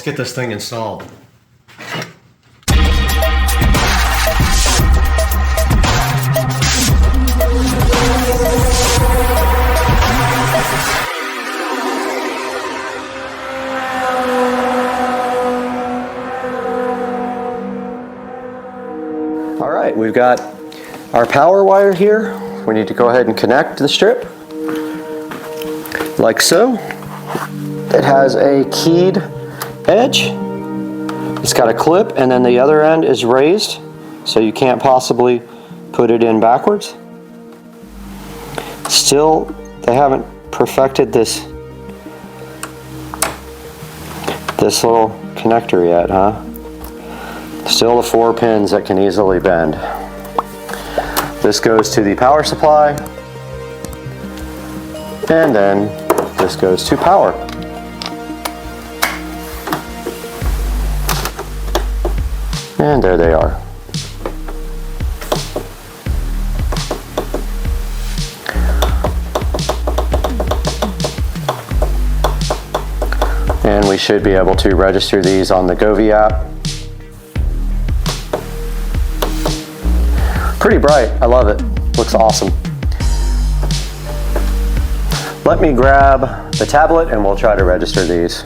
get this thing installed. All right, we've got our power wire here. We need to go ahead and connect the strip, like so. It has a keyed edge. It's got a clip, and then the other end is raised, so you can't possibly put it in backwards. Still, they haven't perfected this little connector yet, huh? Still the 4 pins that can easily bend. This goes to the power supply, and then this goes to power. And there they are. And we should be able to register these on the Govee app. Pretty bright, I love it. Looks awesome. Let me grab the tablet and we'll try to register these.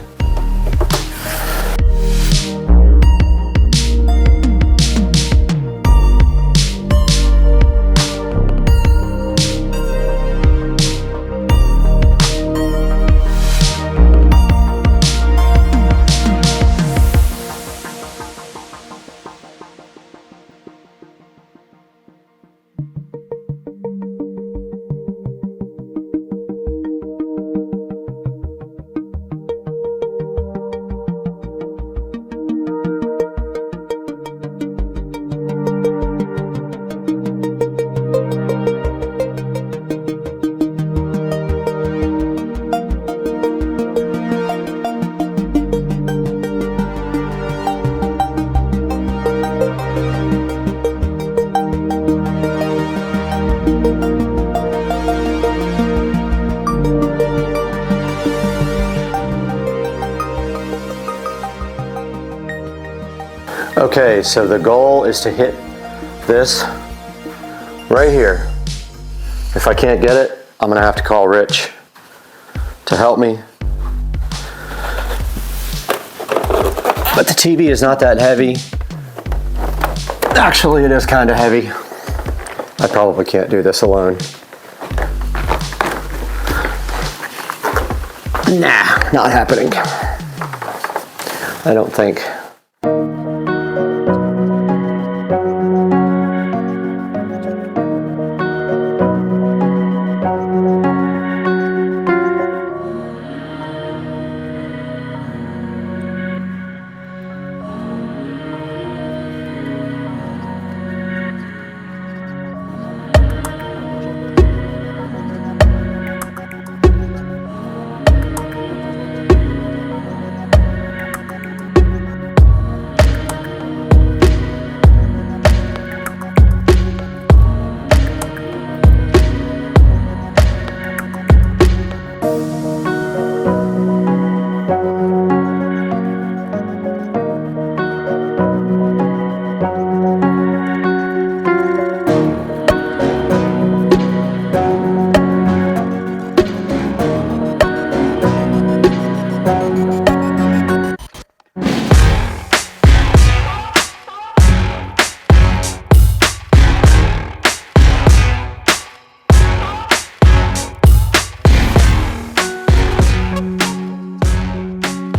Okay, so the goal is to hit this right here. If I can't get it, I'm gonna have to call Rich to help me. But the TV is not that heavy. Actually, it is kind of heavy. I probably can't do this alone. Nah, not happening. I don't think.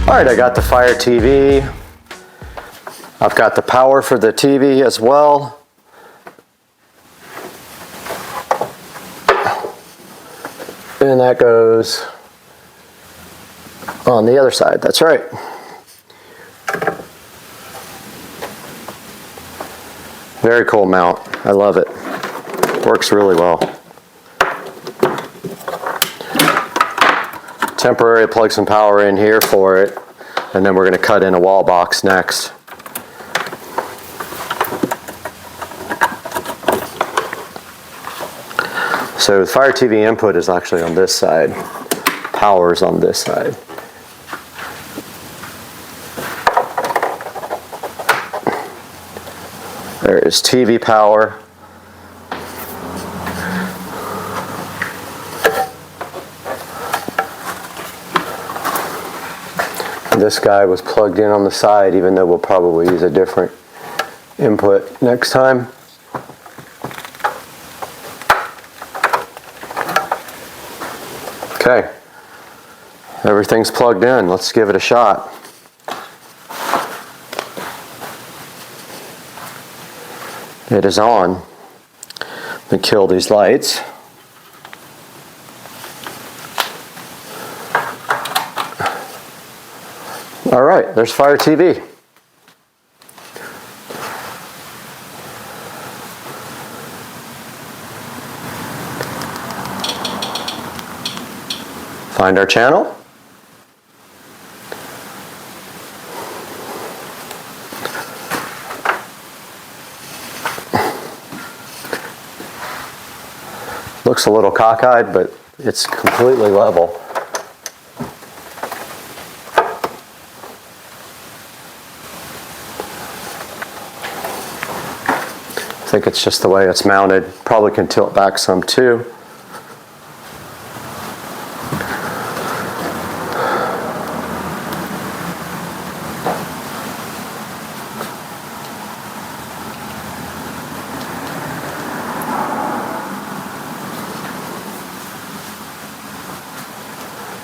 All right, I got the Fire TV. I've got the power for the TV as well. And that goes on the other side, that's right. Very cool mount, I love it. Works really well. Temporary plug some power in here for it, and then we're going to cut in a wall box next. So the Fire TV input is actually on this side. Power is on this side. There is TV power. This guy was plugged in on the side, even though we'll probably use a different input next time. Okay, everything's plugged in. Let's give it a shot. It is on. Let me kill these lights. All right, there's Fire TV. Find our channel. Looks a little cockeyed, but it's completely level. I think it's just the way it's mounted. Probably can tilt back some too.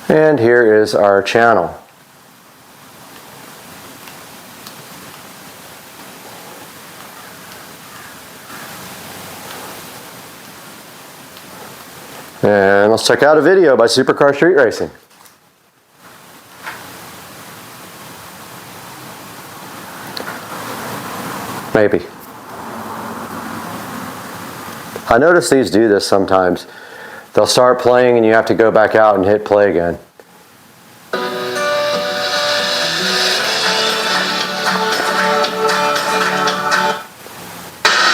And here is our channel. And let's check out a video by Supercar Street Racing. Maybe. I notice these do this sometimes. They'll start playing and you have to go back out and hit play again.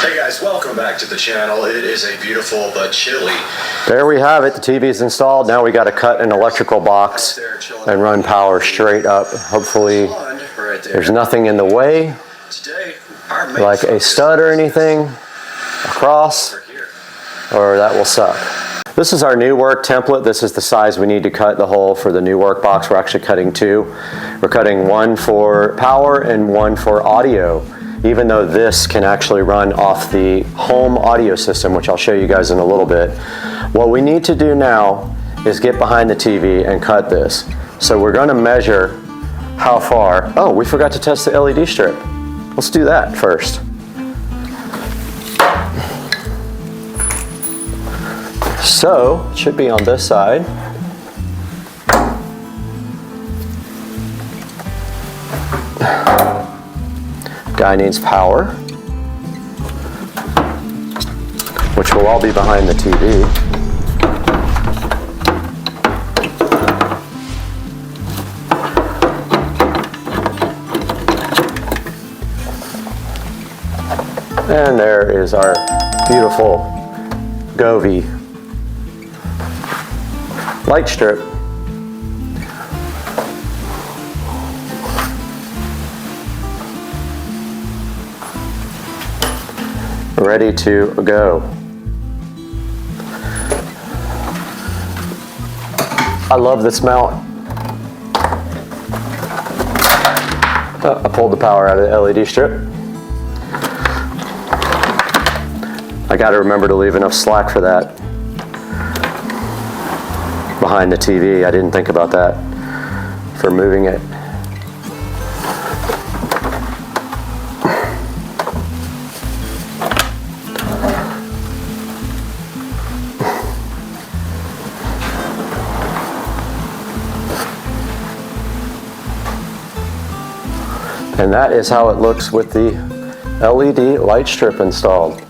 Hey guys, welcome back to the channel. It is a beautiful but chilly. There we have it. The TV's installed. Now we got to cut an electrical box and run power straight up. Hopefully there's nothing in the way, like a stud or anything across, or that will suck. This is our new work template. This is the size we need to cut the hole for the new work box. We're actually cutting two. We're cutting one for power and one for audio, even though this can actually run off the home audio system, which I'll show you guys in a little bit. What we need to do now is get behind the TV and cut this. So we're going to measure how far. Oh, we forgot to test the LED strip. Let's do that first. So, it should be on this side. Guy needs power, which will all be behind the TV. And there is our beautiful Govee light strip. Ready to go. I love this mount. Oh, I pulled the power out of the LED strip. I got to remember to leave enough slack for that behind the TV. I didn't think about that for moving it. And that is how it looks with the LED light strip installed.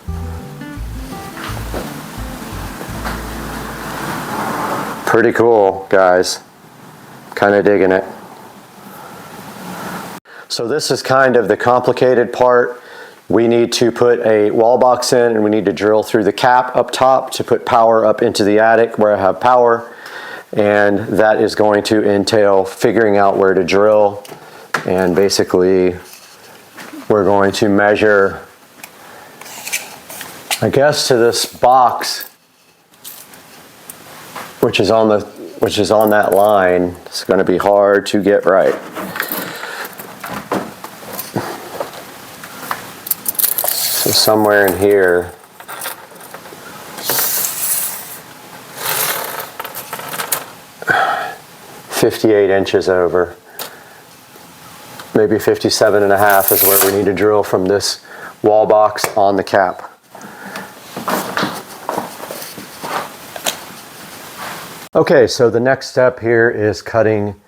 Pretty cool, guys. Kind of digging it. So this is kind of the complicated part. We need to put a wall box in and we need to drill through the cap up top to put power up into the attic where I have power. And that is going to entail figuring out where to drill. And basically, we're going to measure I guess to this box, which is on that line, it's going to be hard to get right. So somewhere in here, $58 over, maybe 57.5 is where we need to drill from this wall box on the cap. Okay, so the next step here is cutting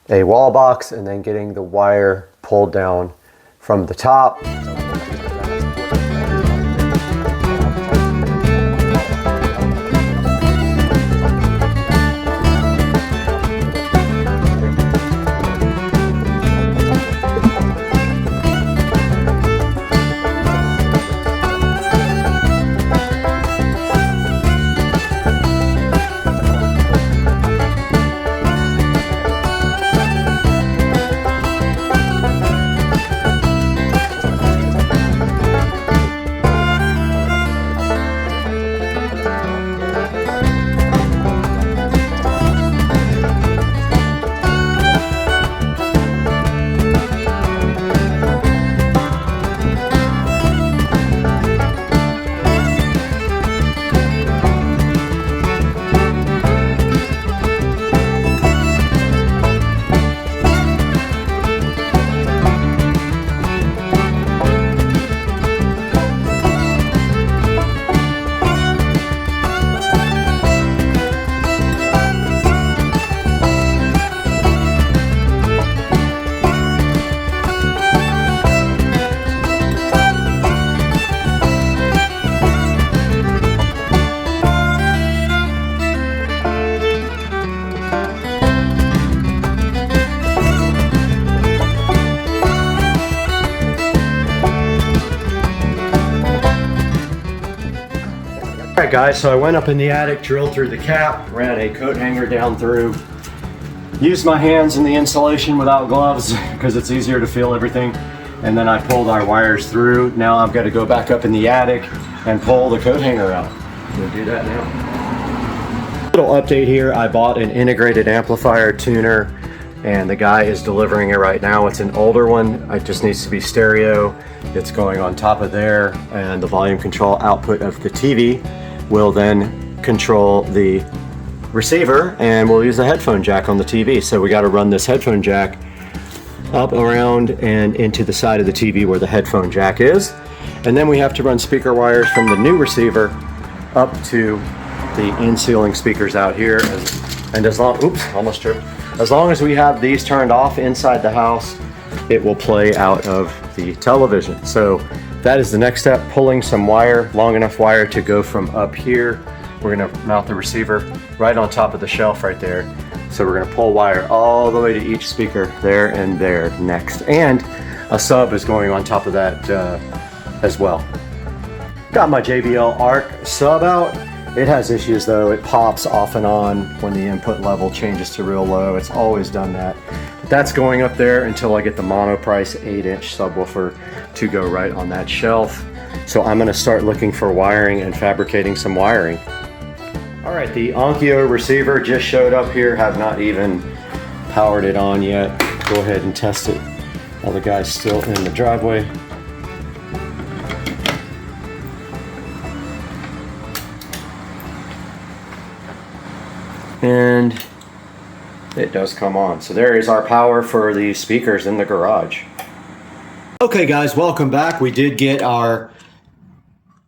a wall box and then getting the wire pulled down from the top. Alright guys, so I went up in the attic, drilled through the cap, ran a coat hanger down through, used my hands in the insulation without gloves because it's easier to feel everything, and then I pulled our wires through. Now I've got to go back up in the attic and pull the coat hanger out. We'll do that now. Little update here, I bought an integrated amplifier tuner and the guy is delivering it right now. It's an older one, it just needs to be stereo. It's going on top of there, and the volume control output of the TV will then control the receiver, and we'll use a headphone jack on the TV. So we got to run this headphone jack up, around, and into the side of the TV where the headphone jack is. And then we have to run speaker wires from the new receiver up to the in-ceiling speakers out here. And as long, oops, almost tripped. As long as we have these turned off inside the house, it will play out of the television. So that is the next step, pulling some wire, long enough wire to go from up here. We're gonna mount the receiver right on top of the shelf right there. So we're gonna pull wire all the way to each speaker there and there next. And a sub is going on top of that as well. Got my JBL ARC sub out. It has issues though. It pops off and on when the input level changes to real low. It's always done that. But that's going up there until I get the Monoprice 8-inch subwoofer to go right on that shelf. So I'm gonna start looking for wiring and fabricating some wiring. All right, the Onkyo receiver just showed up here. Have not even powered it on yet. Go ahead and test it while the guy's still in the driveway. And it does come on. So there is our power for the speakers in the garage. Okay guys, welcome back. We did get our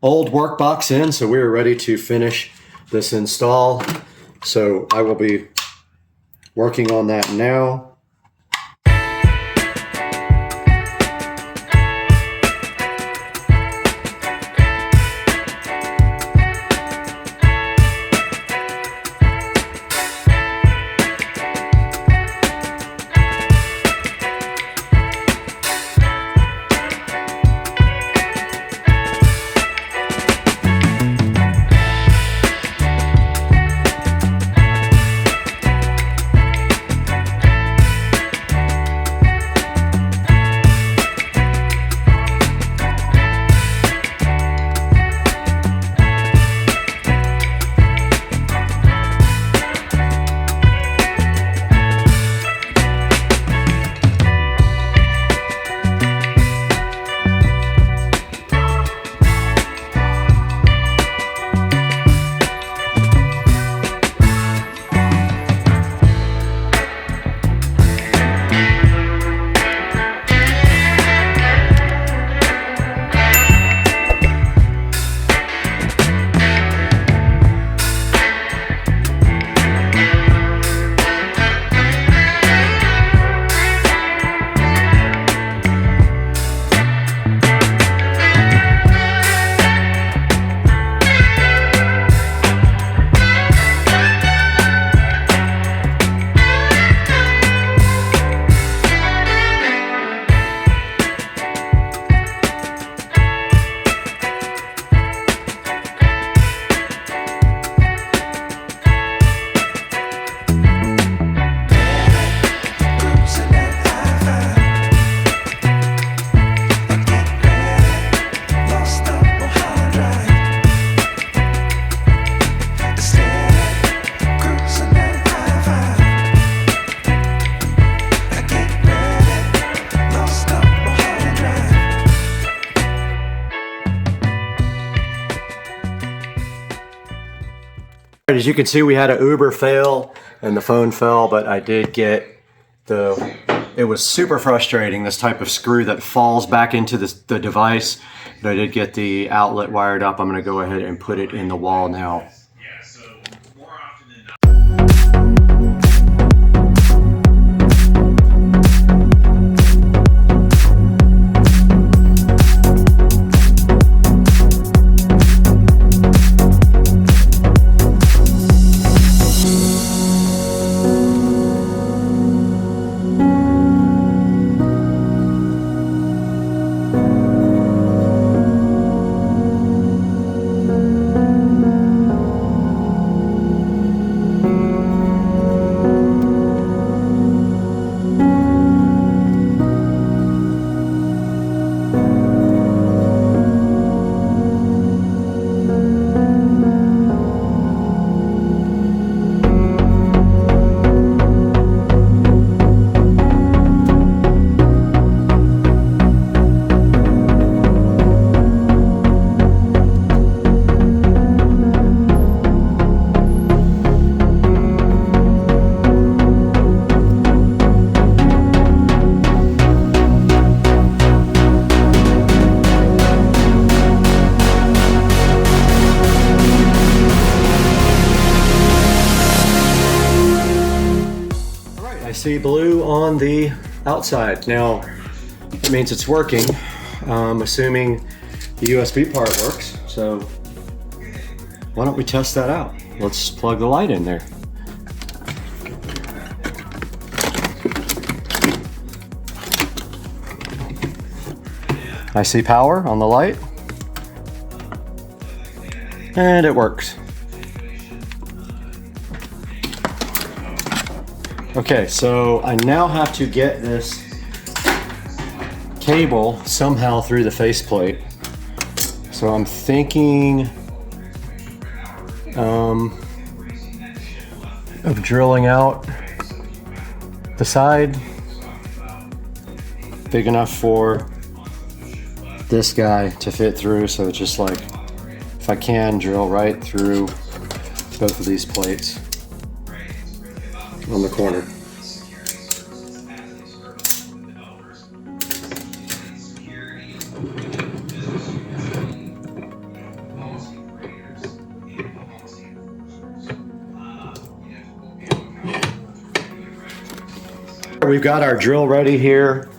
old work box in, so we were ready to finish this install. So I will be working on that now. As you can see, we had an Uber fail and the phone fell, but I did get it was super frustrating, this type of screw that falls back into the device. But I did get the outlet wired up. I'm gonna go ahead and put it in the wall now. See blue on the outside. Now, it means it's working. Assuming the USB part works. So why don't we test that out? Let's plug the light in there. I see power on the light. And it works. Okay, so I now have to get this cable somehow through the faceplate. So I'm thinking of drilling out the side big enough for this guy to fit through. So it's just like, if I can, drill right through both of these plates on the corner. We've got our drill ready here,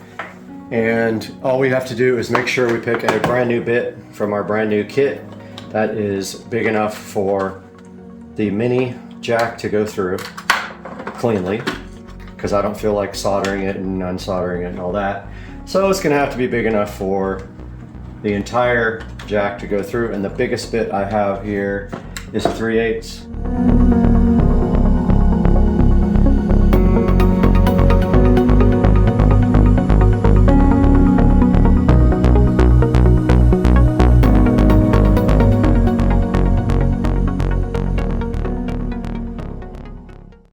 and all we have to do is make sure we pick a brand new bit from our brand new kit that is big enough for the mini jack to go through cleanly, because I don't feel like soldering it and unsoldering it and all that. So it's gonna have to be big enough for the entire jack to go through, and the biggest bit I have here is a 3/8.